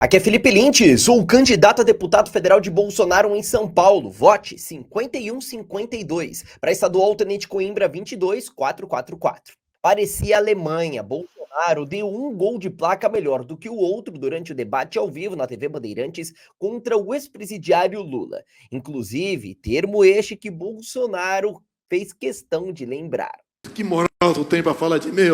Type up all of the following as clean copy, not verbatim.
Aqui é Felipe Lynch, sou o candidato a deputado federal de Bolsonaro em São Paulo. Vote 5152 para estadual Tenente Coimbra 22444. Parecia a Alemanha. Bolsonaro deu um gol de placa melhor do que o outro durante o debate ao vivo na TV Bandeirantes contra o ex-presidiário Lula. Inclusive, termo este que Bolsonaro fez questão de lembrar. Que moral tu tem para falar de mim,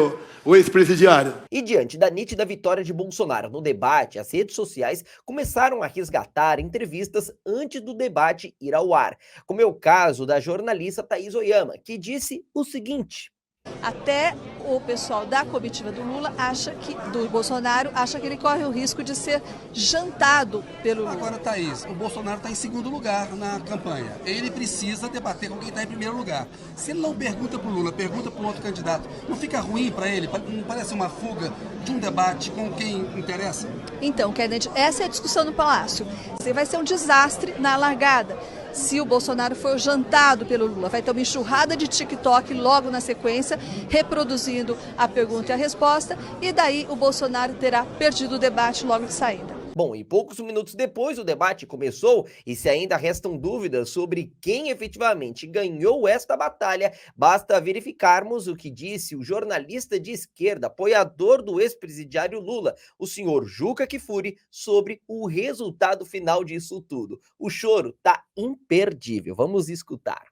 o ex-presidiário? E diante da nítida vitória de Bolsonaro no debate, as redes sociais começaram a resgatar entrevistas antes do debate ir ao ar, como é o caso da jornalista Thaís Oyama, que disse o seguinte: até o pessoal da comitiva do Lula do Bolsonaro acha que ele corre o risco de ser jantado pelo Lula. Agora, Thaís, o Bolsonaro está em segundo lugar na campanha. Ele precisa debater com quem está em primeiro lugar. Se ele não pergunta para o Lula, pergunta para um outro candidato, não fica ruim para ele? Não parece uma fuga de um debate com quem interessa? Então, Kennedy, essa é a discussão no Palácio. Vai ser um desastre na largada. Se o Bolsonaro for jantado pelo Lula, vai ter uma enxurrada de TikTok logo na sequência, reproduzindo a pergunta e a resposta, e daí o Bolsonaro terá perdido o debate logo de saída. Bom, e poucos minutos depois o debate começou, e se ainda restam dúvidas sobre quem efetivamente ganhou esta batalha, basta verificarmos o que disse o jornalista de esquerda, apoiador do ex-presidiário Lula, o senhor Juca Kfouri, sobre o resultado final disso tudo. O choro tá imperdível. Vamos escutar.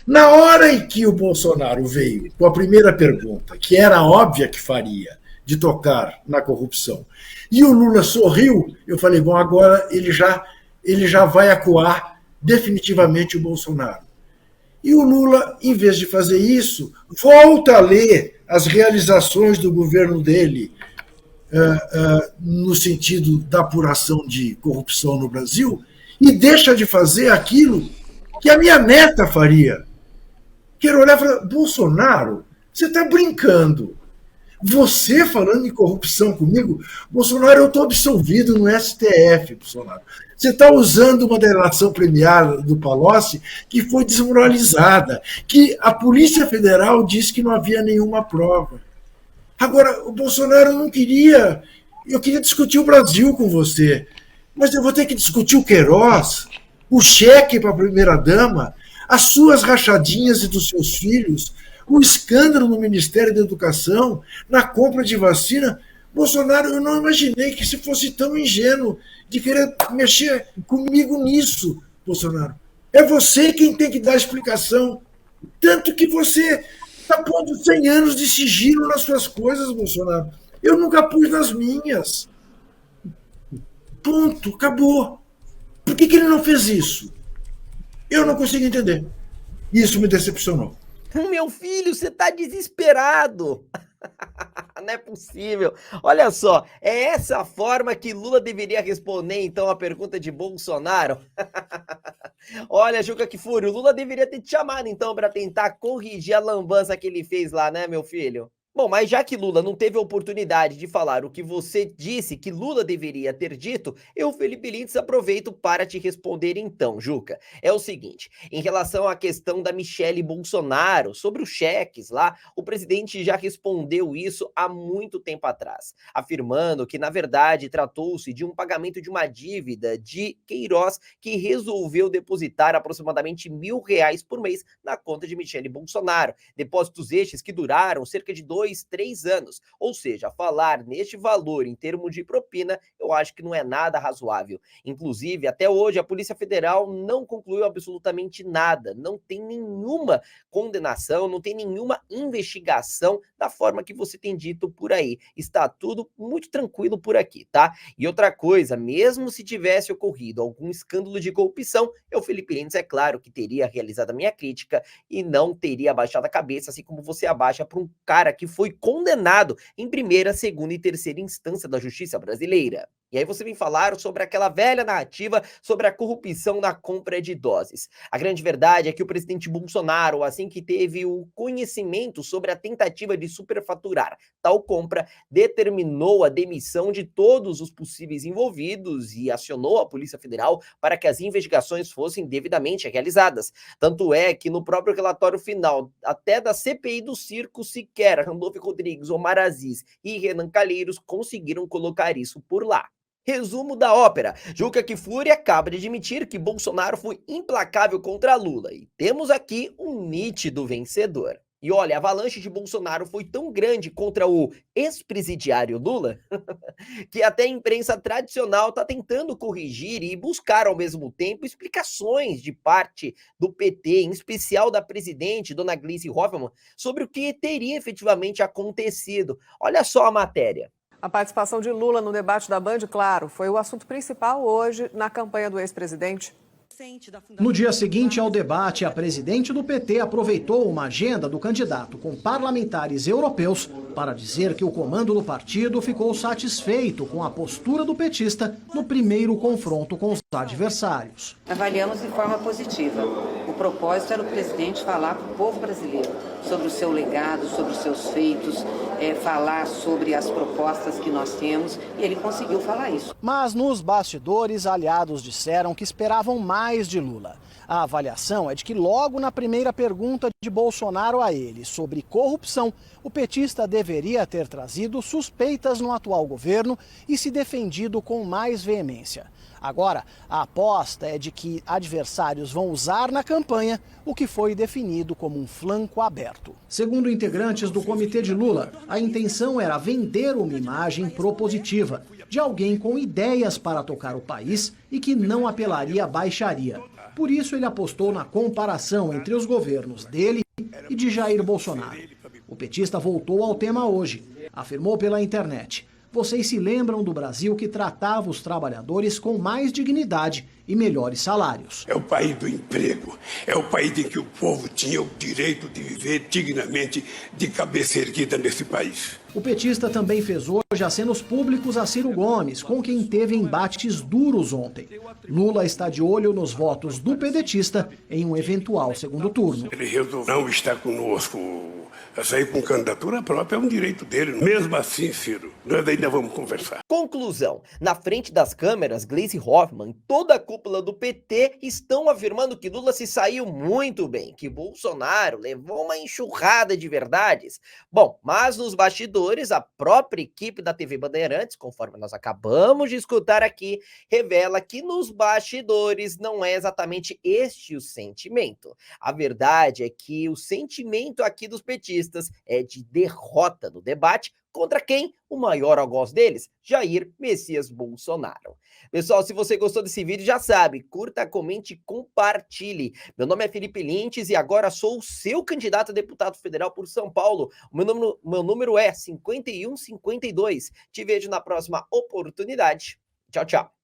Na hora em que o Bolsonaro veio com a primeira pergunta, que era óbvia que faria, de tocar na corrupção, e o Lula sorriu, eu falei, bom, agora ele já vai acuar definitivamente o Bolsonaro. E o Lula, em vez de fazer isso, volta a ler as realizações do governo dele no sentido da apuração de corrupção no Brasil e deixa de fazer aquilo que a minha neta faria. Quero olhar e falar, Bolsonaro, você está brincando. Você falando em corrupção comigo, Bolsonaro, eu estou absolvido no STF, Bolsonaro. Você está usando uma delação premiada do Palocci que foi desmoralizada, que a Polícia Federal disse que não havia nenhuma prova. Agora, o Bolsonaro não queria, eu queria discutir o Brasil com você, mas eu vou ter que discutir o Queiroz, o cheque para a primeira-dama, as suas rachadinhas e dos seus filhos, o escândalo no Ministério da Educação, na compra de vacina. Bolsonaro, eu não imaginei que se fosse tão ingênuo de querer mexer comigo nisso, Bolsonaro. É você quem tem que dar explicação. Tanto que você está pondo 100 anos de sigilo nas suas coisas, Bolsonaro. Eu nunca pus nas minhas. Ponto, acabou. Por que ele não fez isso? Eu não consigo entender. Isso me decepcionou. Meu filho, você tá desesperado. Não é possível. Olha só, é essa a forma que Lula deveria responder, então, a pergunta de Bolsonaro? Olha, Juca Kfouri, o Lula deveria ter te chamado, então, para tentar corrigir a lambança que ele fez lá, né, meu filho? Bom, mas já que Lula não teve a oportunidade de falar o que você disse que Lula deveria ter dito, eu, Felipe Lintz, aproveito para te responder então, Juca. É o seguinte, em relação à questão da Michele Bolsonaro, sobre os cheques lá, o presidente já respondeu isso há muito tempo atrás, afirmando que, na verdade, tratou-se de um pagamento de uma dívida de Queiroz que resolveu depositar aproximadamente R$ 1.000 por mês na conta de Michele Bolsonaro. Depósitos estes que duraram cerca de 2-3 anos, ou seja, falar neste valor em termos de propina, eu acho que não é nada razoável. Inclusive, até hoje, a Polícia Federal não concluiu absolutamente nada, não tem nenhuma condenação, não tem nenhuma investigação da forma que você tem dito por aí. Está tudo muito tranquilo por aqui, tá? E outra coisa, mesmo se tivesse ocorrido algum escândalo de corrupção, eu, Felipe Lintz, é claro que teria realizado a minha crítica e não teria abaixado a cabeça, assim como você abaixa para um cara que foi condenado em primeira, segunda e terceira instância da justiça brasileira. E aí você vem falar sobre aquela velha narrativa sobre a corrupção na compra de doses. A grande verdade é que o presidente Bolsonaro, assim que teve o conhecimento sobre a tentativa de superfaturar tal compra, determinou a demissão de todos os possíveis envolvidos e acionou a Polícia Federal para que as investigações fossem devidamente realizadas. Tanto é que no próprio relatório final, até da CPI do circo, sequer Randolfo Rodrigues, Omar Aziz e Renan Calheiros conseguiram colocar isso por lá. Resumo da ópera. Juca Kfouri acaba de admitir que Bolsonaro foi implacável contra Lula e temos aqui um nítido vencedor. E olha, a avalanche de Bolsonaro foi tão grande contra o ex-presidiário Lula que até a imprensa tradicional está tentando corrigir e buscar ao mesmo tempo explicações de parte do PT, em especial da presidente, dona Gleisi Hoffmann, sobre o que teria efetivamente acontecido. Olha só a matéria. A participação de Lula no debate da Band, claro, foi o assunto principal hoje na campanha do ex-presidente. No dia seguinte ao debate, a presidente do PT aproveitou uma agenda do candidato com parlamentares europeus para dizer que o comando do partido ficou satisfeito com a postura do petista no primeiro confronto com os adversários. Avaliamos de forma positiva. O propósito era o presidente falar para o povo brasileiro sobre o seu legado, sobre os seus feitos, falar sobre as propostas que nós temos, e ele conseguiu falar isso. Mas nos bastidores, aliados disseram que esperavam mais de Lula. A avaliação é de que logo na primeira pergunta de Bolsonaro a ele sobre corrupção, o petista deveria ter trazido suspeitas no atual governo e se defendido com mais veemência. Agora, a aposta é de que adversários vão usar na campanha o que foi definido como um flanco aberto. Segundo integrantes do comitê de Lula, a intenção era vender uma imagem propositiva de alguém com ideias para tocar o país e que não apelaria à baixaria. Por isso, ele apostou na comparação entre os governos dele e de Jair Bolsonaro. O petista voltou ao tema hoje. Afirmou pela internet: vocês se lembram do Brasil que tratava os trabalhadores com mais dignidade e melhores salários. É o país do emprego, é o país em que o povo tinha o direito de viver dignamente, de cabeça erguida nesse país. O petista também fez hoje acenos públicos a Ciro Gomes, com quem teve embates duros ontem. Lula está de olho nos votos do pedetista em um eventual segundo turno. Ele resolveu não estar conosco. Sair com candidatura própria é um direito dele. Mesmo assim, Ciro, nós ainda vamos conversar. Conclusão. Na frente das câmeras, Gleisi Hoffmann e toda a cúpula do PT estão afirmando que Lula se saiu muito bem, que Bolsonaro levou uma enxurrada de verdades. Bom, mas nos bastidores, a própria equipe da TV Bandeirantes, conforme nós acabamos de escutar aqui, revela que nos bastidores não é exatamente este o sentimento. A verdade é que o sentimento aqui dos petistas é de derrota no debate contra quem? O maior algoz deles, Jair Messias Bolsonaro. Pessoal, se você gostou desse vídeo, já sabe, curta, comente e compartilhe. Meu nome é Felipe Lintes e agora sou o seu candidato a deputado federal por São Paulo. O meu número é 5152. Te vejo na próxima oportunidade. Tchau, tchau.